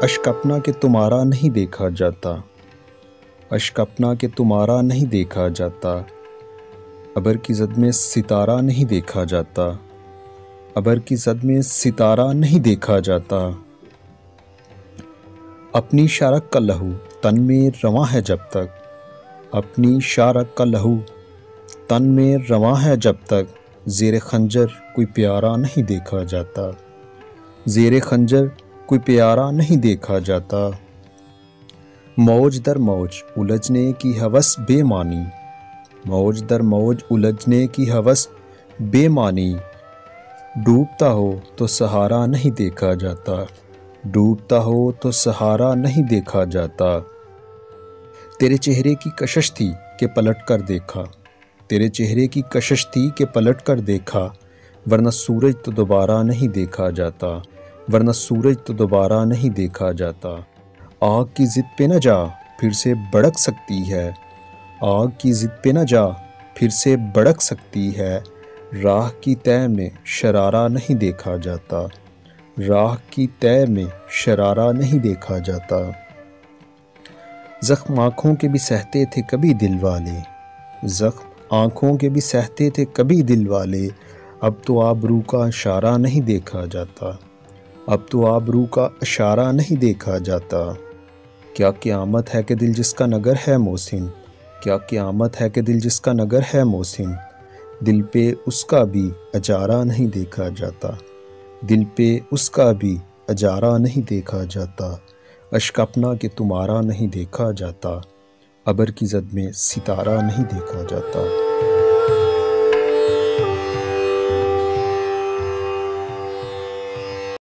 اشک اپنا کہ تمہارا نہیں دیکھا جاتا، اشک اپنا کہ تمہارا نہیں دیکھا جاتا، ابر کی زد میں ستارہ نہیں دیکھا جاتا، ابر کی زد میں ستارہ نہیں دیکھا جاتا۔ اپنی شارک کا لہو تن میں رواں ہے جب تک، اپنی شارک کا لہو تن میں رواں ہے جب تک، زیر خنجر کوئی پیارا نہیں دیکھا جاتا، زیر خنجر کوئی پیارا نہیں دیکھا جاتا۔ موج در موج الجھنے کی ہوس بے معنی، موج در موج الجھنے کی ہوس بے معنی، ڈوبتا ہو تو سہارا نہیں دیکھا جاتا، ڈوبتا ہو تو سہارا نہیں دیکھا جاتا۔ تیرے چہرے کی کشش تھی کہ پلٹ کر دیکھا، تیرے چہرے کی کشش تھی کہ پلٹ کر دیکھا، ورنہ سورج تو دوبارہ نہیں دیکھا جاتا، ورنہ سورج تو دوبارہ نہیں دیکھا جاتا۔ آگ کی ضد پہ نہ جا پھر سے بھڑک سکتی ہے، آگ کی ضد پہ نہ جا پھر سے بھڑک سکتی ہے، راہ کی تہ میں شرارہ نہیں دیکھا جاتا، راہ کی تہ میں شرارہ نہیں دیکھا جاتا۔ زخم آنکھوں کے بھی سہتے تھے کبھی دل والے، زخم آنکھوں کے بھی سہتے تھے کبھی دل والے، اب تو آبرو کا اشارہ نہیں دیکھا جاتا، اب تو آبرو کا اشارہ نہیں دیکھا جاتا۔ کیا قیامت ہے کہ دل جس کا نگر ہے محسن، کیا قیامت ہے کہ دل جس کا نگر ہے محسن، دل پہ اس کا بھی اجارہ نہیں دیکھا جاتا، دل پہ اس کا بھی اجارہ نہیں دیکھا جاتا۔ اشک اپنا کہ تمہارا نہیں دیکھا جاتا، ابر کی زد میں ستارہ نہیں دیکھا جاتا۔